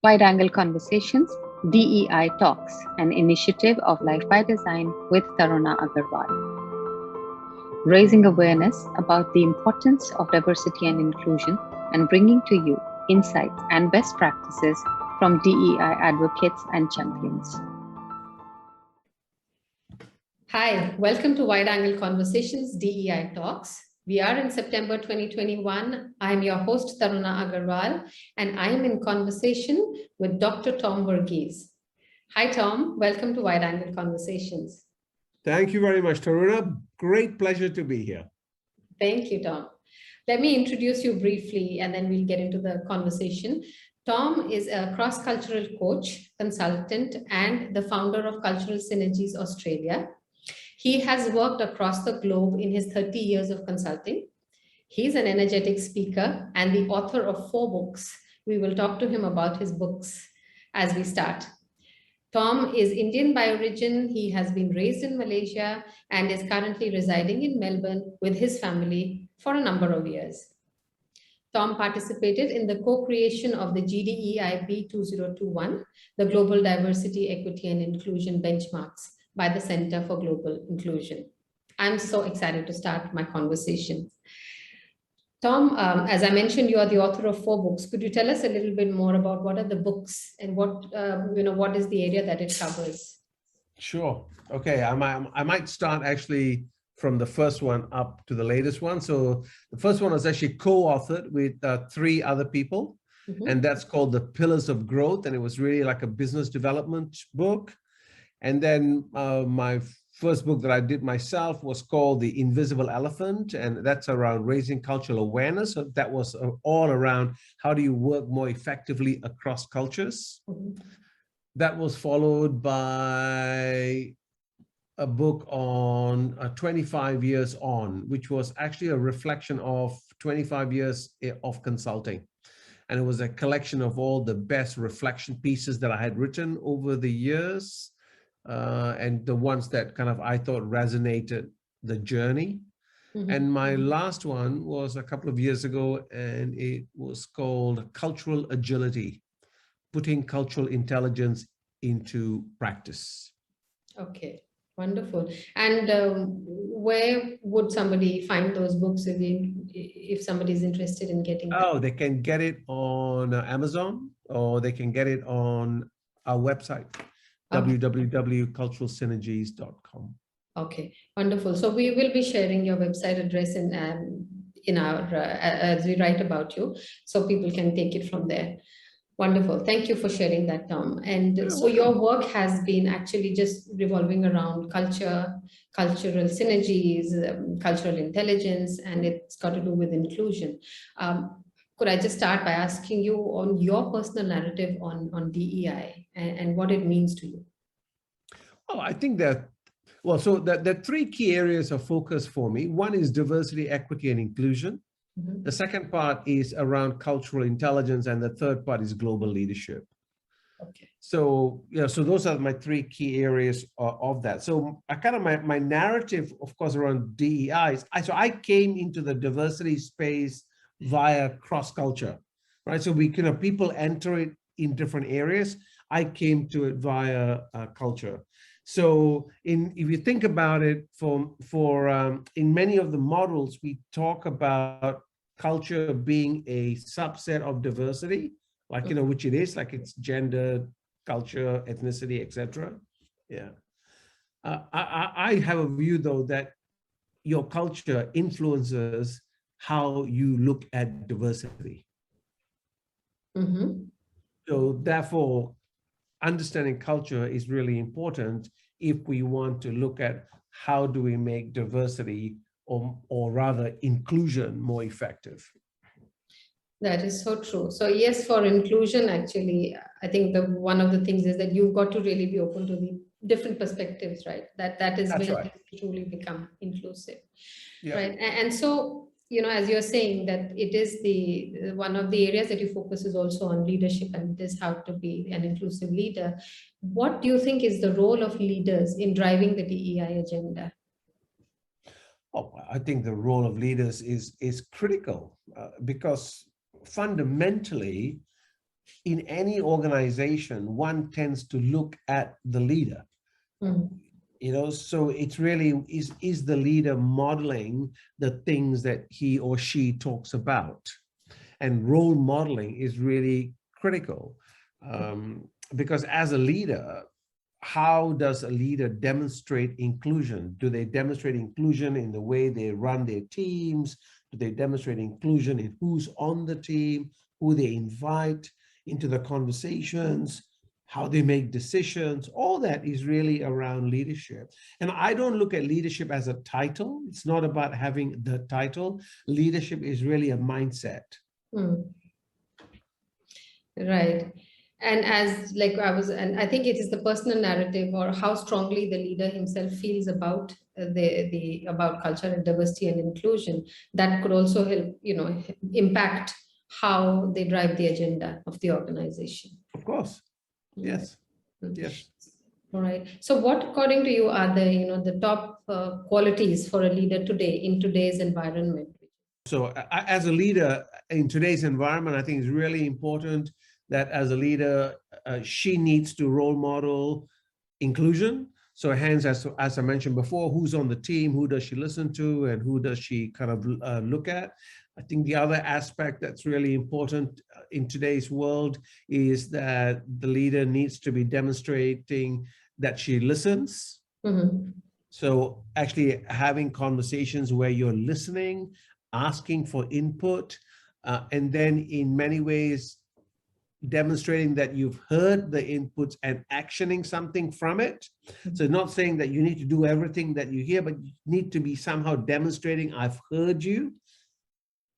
Wide Angle Conversations, DEI Talks, an initiative of Life by Design with Taruna Aggarwal, raising awareness about the importance of diversity and inclusion and bringing to you insights and best practices from DEI advocates and champions. Hi, welcome to Wide Angle Conversations, DEI Talks. We are in September 2021. I'm your host, Taruna Aggarwal, and I am in conversation with Dr. Tom Verghese. Hi, Tom. Welcome to Wide Angle Conversations. Thank you very much, Taruna. Great pleasure to be here. Thank you, Tom. Let me introduce you briefly, and then we'll get into the conversation. Tom is a cross-cultural coach, consultant, and the founder of Cultural Synergies Australia. He has worked across the globe in his 30 years of consulting. He's an energetic speaker and the author of 4 books. We will talk to him about his books as we start. Tom is Indian by origin. He has been raised in Malaysia and is currently residing in Melbourne with his family for a number of years. Tom participated in the co-creation of the GDEI B2021, the Global Diversity, Equity and Inclusion Benchmarks by the Center for Global Inclusion. I'm so excited to start my conversation. Tom, as I mentioned, you are the author of 4 books. Could you tell us a little bit more about what are the books and what is the area that it covers? Sure. Okay, I might start actually from the first one up to the latest one. So the first one was actually co-authored with 3 other people, and that's called The Pillars of Growth, and it was really like a business development book. And then my first book that I did myself was called The Invisible Elephant, and that's around raising cultural awareness. So that was all around how do you work more effectively across cultures. That was followed by a book on 25 years on, which was actually a reflection of 25 years of consulting. And it was a collection of all the best reflection pieces that I had written over the years. And the ones that kind of I thought resonated the journey. And my last one was a couple of years ago, and it was called Cultural Agility, Putting Cultural Intelligence into Practice. Okay, wonderful. And where would somebody find those books if somebody is interested in getting them? Oh, they can get it on Amazon, or they can get it on our website. www.culturalsynergies.com. Okay, wonderful. So we will be sharing your website address in our as we write about you, so people can take it from there. Wonderful. Thank you for sharing that, Tom. And so your work has been actually just revolving around culture, cultural synergies, cultural intelligence, and it's got to do with inclusion. Could I just start by asking you on your personal narrative on DEI and what it means to you? Oh, I think that, well, so there are 3 key areas of focus for me. One is diversity, equity, and inclusion. The second part is around cultural intelligence, and the third part is global leadership. Okay. So, so those are my 3 key areas of that. So I kind of, my narrative, of course, around DEI is, so I came into the diversity space via cross-culture, right? So people enter it in different areas. I came to it via culture. So if you think about it, in many of the models, we talk about culture being a subset of diversity, like, which it is, like it's gender, culture, ethnicity, etc. Yeah. I have a view, though, that your culture influences how you look at diversity. So therefore, understanding culture is really important if we want to look at how do we make diversity or rather inclusion more effective. That is so true. So yes, for inclusion, actually, I think one of the things is that you've got to really be open to the different perspectives, right? That is That's where right. things truly become inclusive, Yeah. right? And so, as you're saying, that it is one of the areas that you focus is also on leadership, and it is how to be an inclusive leader. What do you think is the role of leaders in driving the DEI agenda? Oh, I think the role of leaders is critical because fundamentally, in any organization, one tends to look at the leader. So it's really, is the leader modeling the things that he or she talks about? And role modeling is really critical, because as a leader, how does a leader demonstrate inclusion? Do they demonstrate inclusion in the way they run their teams? Do they demonstrate inclusion in who's on the team, who they invite into the conversations, how they make decisions? All that is really around leadership. And I don't look at leadership as a title. It's not about having the title. Leadership is really a mindset. Right. And I think it is the personal narrative, or how strongly the leader himself feels about about culture and diversity and inclusion, that could also help, impact how they drive the agenda of the organization. Of course. Yes. Yes. All right. So what, according to you, are the top qualities for a leader today in today's environment? So as a leader in today's environment, I think it's really important that as a leader, she needs to role model inclusion. So hence, as I mentioned before, who's on the team, who does she listen to, and who does she kind of look at? I think the other aspect that's really important in today's world is that the leader needs to be demonstrating that she listens. So actually having conversations where you're listening, asking for input, and then in many ways demonstrating that you've heard the inputs and actioning something from it. So not saying that you need to do everything that you hear, but you need to be somehow demonstrating, I've heard you,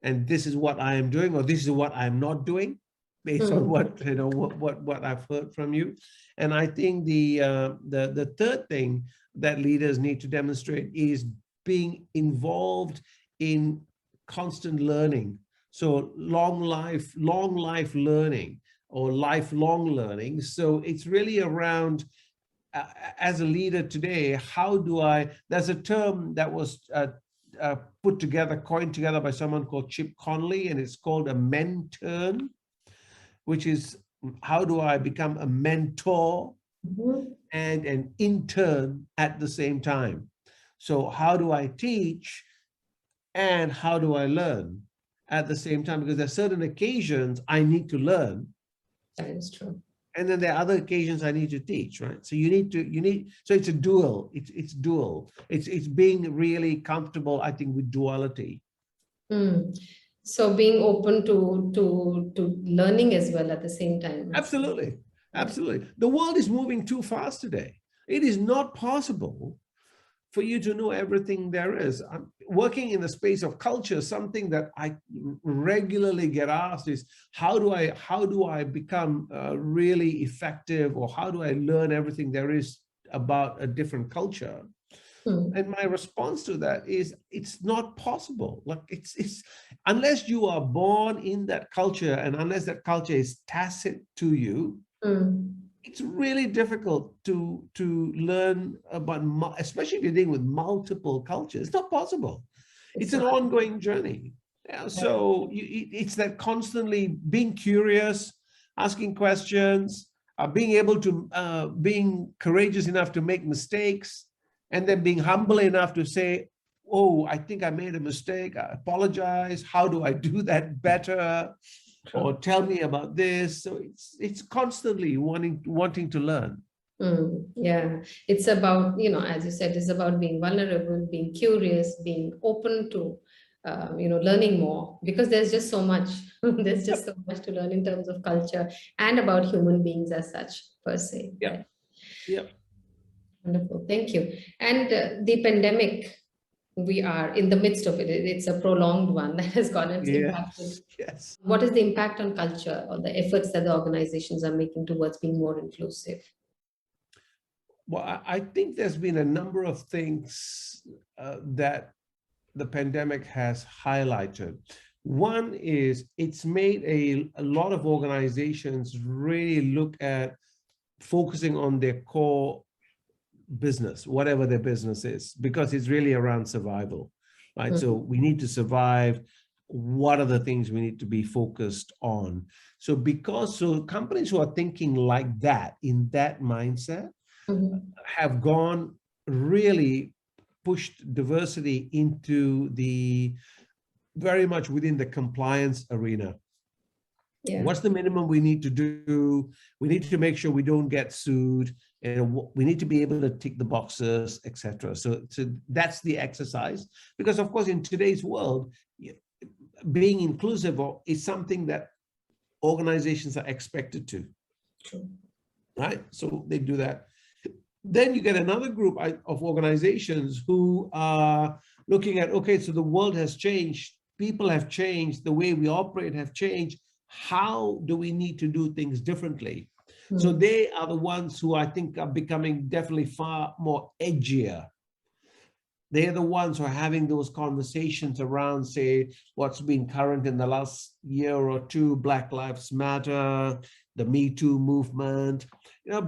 and this is what I am doing, or this is what I'm not doing, based on what I've heard from you. And I think the third thing that leaders need to demonstrate is being involved in constant learning. So long life learning, or lifelong learning. So it's really around, as a leader today, how do there's a term that was coined together by someone called Chip Conley, and it's called a menturn, which is, how do I become a mentor and an intern at the same time? So how do I teach and how do I learn at the same time? Because there are certain occasions I need to learn. That is true. And then there are other occasions I need to teach, right? So so it's a dual, it's dual. It's being really comfortable, I think, with duality. So being open to learning as well at the same time. Absolutely. Absolutely. The world is moving too fast today. It is not possible for you to know everything there is. I'm working in the space of culture. Something that I regularly get asked is, how do I become really effective, or how do I learn everything there is about a different culture? And my response to that is, it's not possible. Like it's unless you are born in that culture, and unless that culture is tacit to you, it's really difficult to learn about, especially if you're dealing with multiple cultures. It's not possible. It's an ongoing journey. Yeah, so it's that constantly being curious, asking questions, being able to, being courageous enough to make mistakes, and then being humble enough to say, oh, I think I made a mistake. I apologize. How do I do that better? Or tell me about this. So it's constantly wanting to learn. Yeah, it's about, as you said, it's about being vulnerable, being curious, being open to, learning more, because there's just so much. There's just so much to learn in terms of culture and about human beings as such, per se. Yeah. Right? Yeah. Wonderful. Thank you. And the pandemic, we are in the midst of it. It's a prolonged one that has gone and impacted. Yes. What is the impact on culture, or the efforts that the organizations are making towards being more inclusive? Well, I think there's been a number of things that the pandemic has highlighted. One is, it's made a lot of organizations really look at focusing on their core business, whatever their business is, because it's really around survival, right? So we need to survive. what are the things we need to be focused on. So companies who are thinking like that, in that mindset, have gone really pushed diversity into the very much within the compliance arena. Yeah. What's the minimum we need to do? We need to make sure we don't get sued, and we need to be able to tick the boxes, etc. So that's the exercise. Because of course, in today's world, being inclusive is something that organizations are expected to. True. Right? So they do that. Then you get another group of organizations who are looking at, okay, so the world has changed, people have changed, the way we operate have changed. How do we need to do things differently? So they are the ones who I think are becoming definitely far more edgier. They're the ones who are having those conversations around, say, what's been current in the last year or two, Black Lives Matter, the Me Too movement,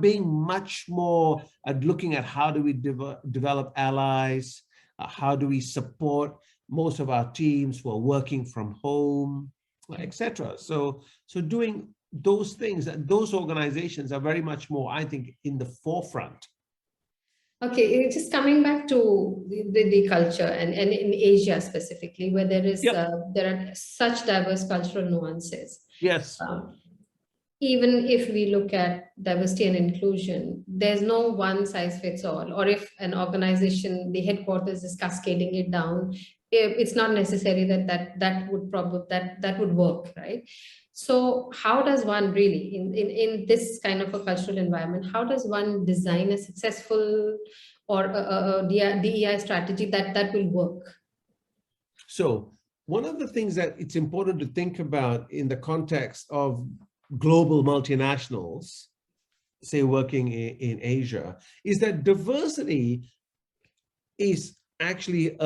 being much more at looking at how do we develop allies, how do we support most of our teams who are working from home, etc. So doing those things, those organizations are very much more, I think, in the forefront. Okay, just coming back to the culture and in Asia specifically, where there is there are such diverse cultural nuances. Yes. Even if we look at diversity and inclusion, there's no one size fits all. Or if an organization, the headquarters is cascading it down, it's not necessary that would work, right? So how does one really, in this kind of a cultural environment, how does one design a successful or a DEI strategy that will work? So one of the things that it's important to think about in the context of global multinationals, say working in Asia, is that diversity is actually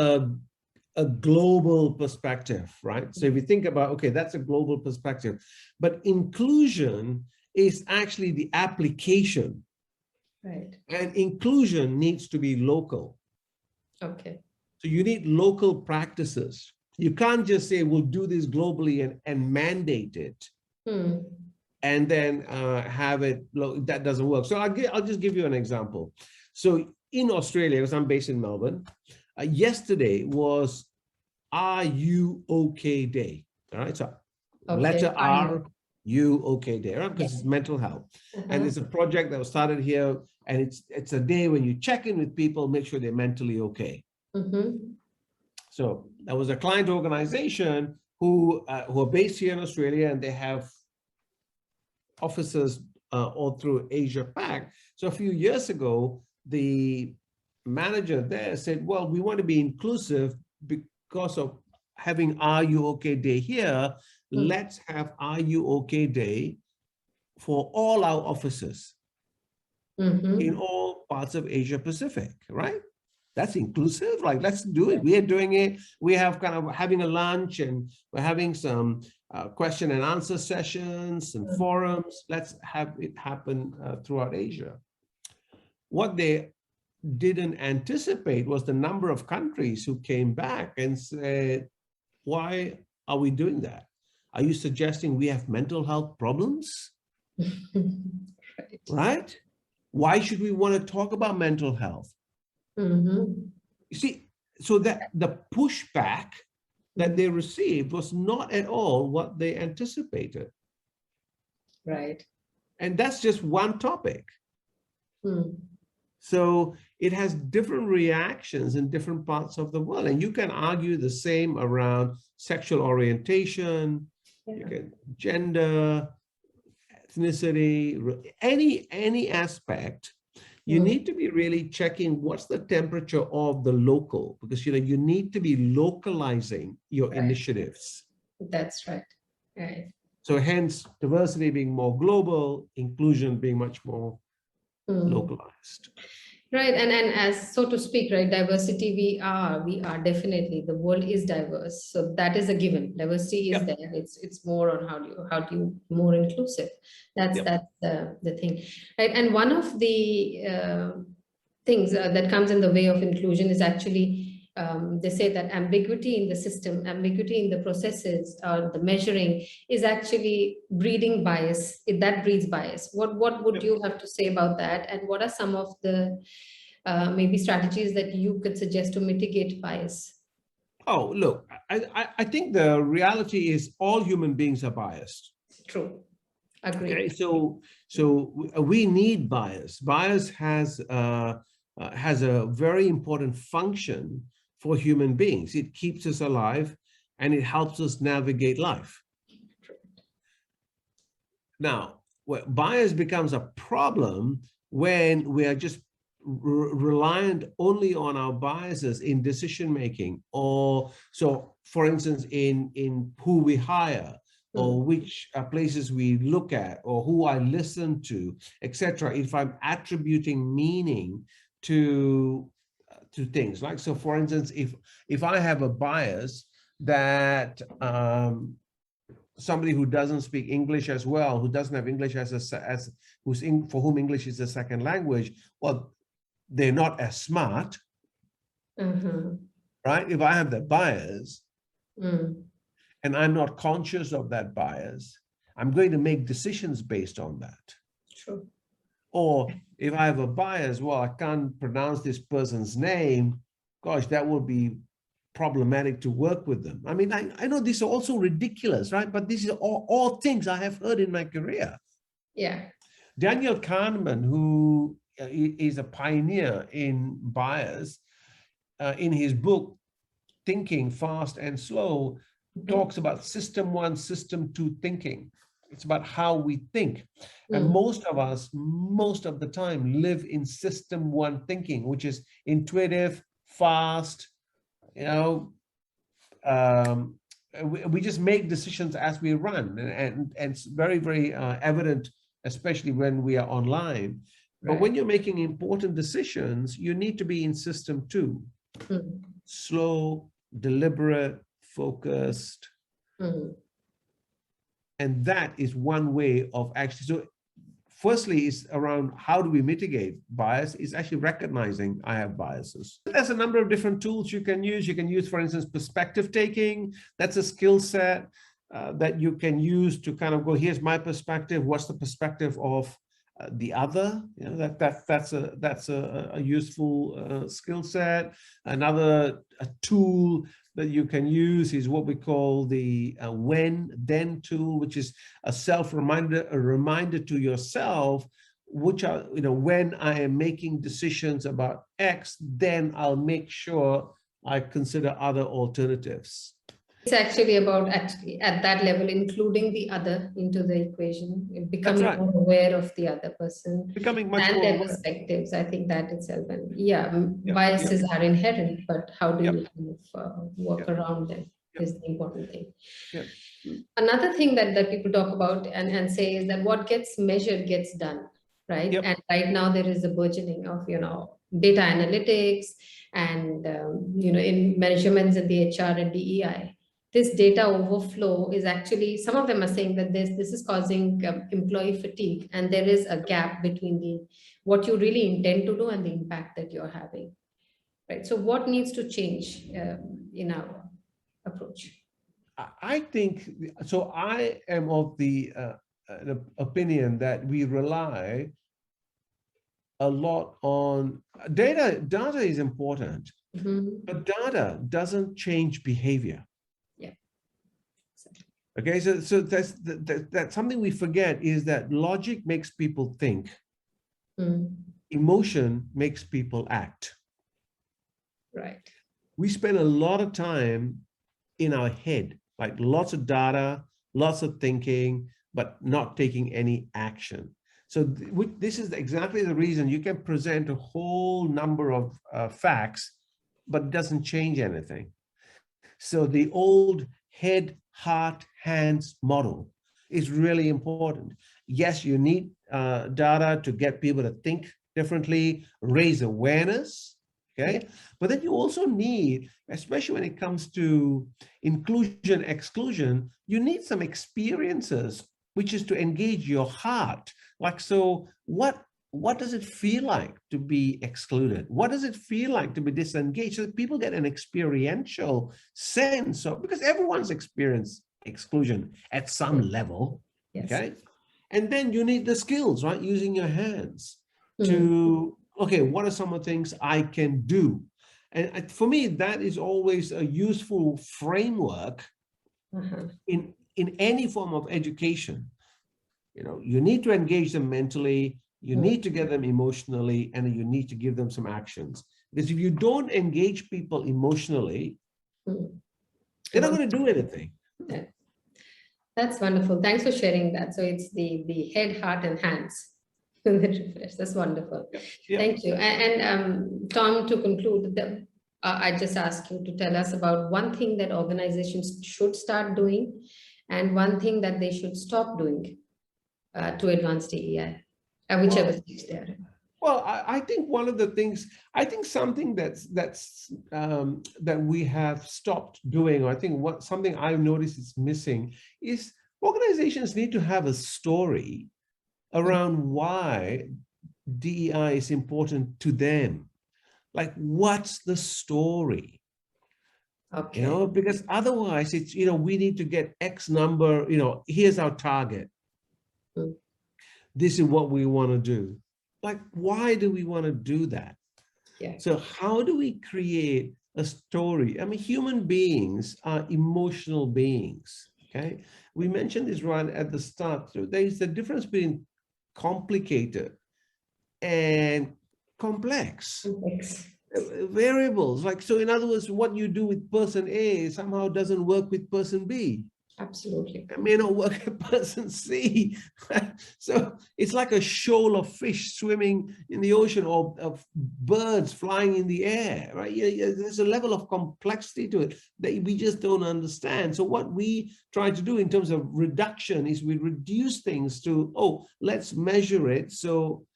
a global perspective, right? So if you think about, okay, that's a global perspective, but inclusion is actually the application. Right. And inclusion needs to be local. Okay. So you need local practices. You can't just say, we'll do this globally and mandate it. And then have it, that doesn't work. So I'll just give you an example. So in Australia, because I'm based in Melbourne, yesterday was Are You OK Day, all right? So letter R, You OK Day, right? Because it's mental health. And it's a project that was started here, and it's a day when you check in with people, make sure they're mentally okay. So there was a client organization who are based here in Australia, and they have offices all through Asia Pac. So a few years ago, the manager there said, well, we want to be inclusive because of having Are You OK Day here. Let's have Are You OK Day for all our offices in all parts of Asia Pacific, right? That's inclusive, like let's do it. We are doing it. We have kind of having a lunch, and we're having some question and answer sessions and forums. Let's have it happen throughout Asia. What they didn't anticipate was the number of countries who came back and said, why are we doing that? Are you suggesting we have mental health problems? Right? Why should we want to talk about mental health? You see, so that the pushback that they received was not at all what they anticipated. Right. And that's just one topic. So it has different reactions in different parts of the world. And you can argue the same around sexual orientation, you can gender, ethnicity, any aspect. You need to be really checking what's the temperature of the local, because you need to be localizing your initiatives. That's right. Right. So hence diversity being more global, inclusion being much more localized. Right. And as so to speak, right, diversity, we are definitely, the world is diverse. So that is a given. Diversity is there. It's more on how do you more inclusive. That's the thing. Right. And one of the things that comes in the way of inclusion is actually they say that ambiguity in the system, ambiguity in the processes, or the measuring is actually breeding bias. That breeds bias. What would you have to say about that? And what are some of the maybe strategies that you could suggest to mitigate bias? Oh, look, I think the reality is all human beings are biased. True. Agreed. Okay, so we need bias. Bias has a very important function for human beings. It keeps us alive and it helps us navigate life. Now, bias becomes a problem when we are just reliant only on our biases in decision making, or so, for instance, in who we hire, or which places we look at, or who I listen to, etc. If I'm attributing meaning to things, like, so for instance, if I have a bias that somebody who doesn't speak English as well, who doesn't have English for whom English is a second language, well, they're not as smart, right? If I have that bias, and I'm not conscious of that bias, I'm going to make decisions based on that. True. Or if I have a bias, well, I can't pronounce this person's name, gosh, that would be problematic to work with them. I mean, I know these are also ridiculous, right? But these are all things I have heard in my career. Yeah. Daniel Kahneman, who is a pioneer in bias, in his book, Thinking Fast and Slow, talks about system 1, system 2 thinking. It's about how we think. And most of us, most of the time, live in system 1 thinking, which is intuitive, fast, we just make decisions as we run. And it's very, very evident, especially when we are online. But when you're making important decisions, you need to be in system 2. Slow, deliberate, focused. And that is one way of actually, so firstly is around how do we mitigate bias, is actually recognizing I have biases. There's a number of different tools you can use. You can use, for instance, perspective taking. That's a skill set that you can use to kind of go, here's my perspective, what's the perspective of the other? You know, that's a useful skill set. Another tool that you can use is what we call the when-then tool, which is a self-reminder, a reminder to yourself, which are, when I am making decisions about X, then I'll make sure I consider other alternatives. It's actually about at that level, including the other into the equation, becoming more aware of the other person, becoming much and more their aware. Perspectives. I think that itself, and biases are inherent, but how do you kind of work around them is the important thing. Another thing that people talk about and say is that what gets measured gets done, right? And right now there is a burgeoning of data analytics and in measurements in the HR and DEI. This data overflow is actually, some of them are saying that this is causing employee fatigue, and there is a gap between what you really intend to do and the impact that you're having, right? So what needs to change in our approach? I think, so I am of the opinion that we rely a lot on data. Data is important, but data doesn't change behavior. Okay, so that's something we forget, is that logic makes people think. Emotion makes people act. Right. We spend a lot of time in our head, like lots of data, lots of thinking, but not taking any action. So this is exactly the reason you can present a whole number of facts, but it doesn't change anything. So the old head, heart, hands model is really important. Yes, you need data to get people to think differently, raise awareness, okay? But then you also need, especially when it comes to inclusion, exclusion, you need some experiences, which is to engage your heart. Like, so what what does it feel like to be excluded? What does it feel like to be disengaged? So that people get an experiential sense of, because everyone's experienced exclusion at some level, okay? And then you need the skills, right? Using your hands to, okay, what are some of the things I can do? And for me, that is always a useful framework in any form of education. You know, you need to engage them mentally, you need to get them emotionally, and you need to give them some actions. Because if you don't engage people emotionally, they're not going to do anything. Yeah. That's wonderful. Thanks for sharing that. So it's the head, heart, and hands. That's wonderful. Yeah. Thank you. And Tom, to conclude, I just ask you to tell us about one thing that organizations should start doing and one thing that they should stop doing to advance DEI, whichever stage they are in. Well, I think one of the things, I think something that we have stopped doing, or I think something I've noticed is missing, is organizations need to have a story around why DEI is important to them. Like, what's the story? Okay. You know, because otherwise it's, you know, we need to get X number, you know, here's our target. This is what we want to do. Like, why do we want to do that? Yeah. So how do we create a story? I mean, human beings are emotional beings, okay? We mentioned this right at the start. So there is a difference between complicated and complex. Variables. Like, so in other words, what you do with person A somehow doesn't work with person B. Absolutely. It may not work with person C. So it's like a shoal of fish swimming in the ocean, or of birds flying in the air, right? There's a level of complexity to it that we just don't understand. So what we try to do in terms of reduction is we reduce things to, oh, let's measure it. So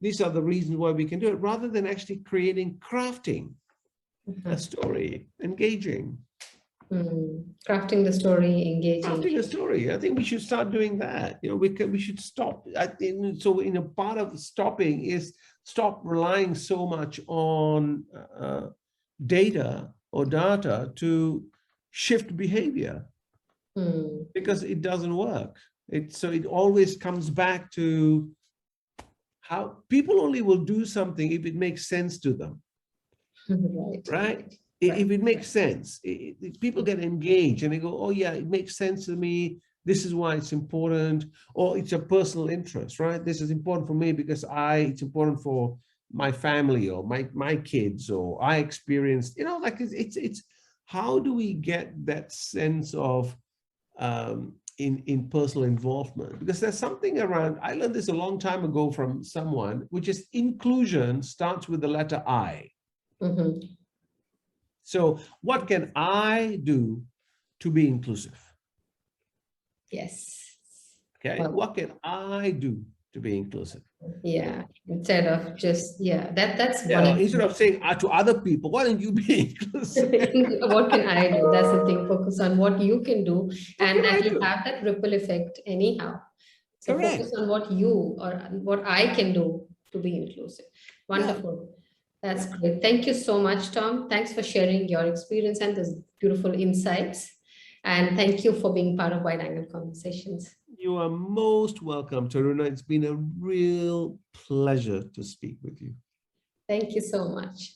these are the reasons why we can do it, rather than actually crafting a story, engaging. Crafting the story, engaging. Crafting a story. I think we should start doing that. You know, we should stop. I think so. In a part of stopping is stop relying so much on data to shift behavior, because it doesn't work. So it always comes back to how people only will do something if it makes sense to them. Right? If it makes sense, people get engaged and they go, oh yeah, it makes sense to me. This is why it's important, or it's a personal interest, right? This is important for me because it's important for my family or my kids, or I experienced, you know, like it's how do we get that sense of in personal involvement? Because there's something around, I learned this a long time ago from someone, which is inclusion starts with the letter I. So what can I do to be inclusive? Yes. Okay. Well, what can I do to be inclusive? Yeah. Instead of just, that's wonderful. Instead of saying to other people, why don't you be inclusive? What can I do? That's the thing. Focus on what you can do, and that will have that ripple effect anyhow. So focus on what you or what I can do to be inclusive. Wonderful. Yeah. That's great. Thank you so much, Tom. Thanks for sharing your experience and those beautiful insights. And thank you for being part of Wide Angle Conversations. You are most welcome, Taruna. It's been a real pleasure to speak with you. Thank you so much.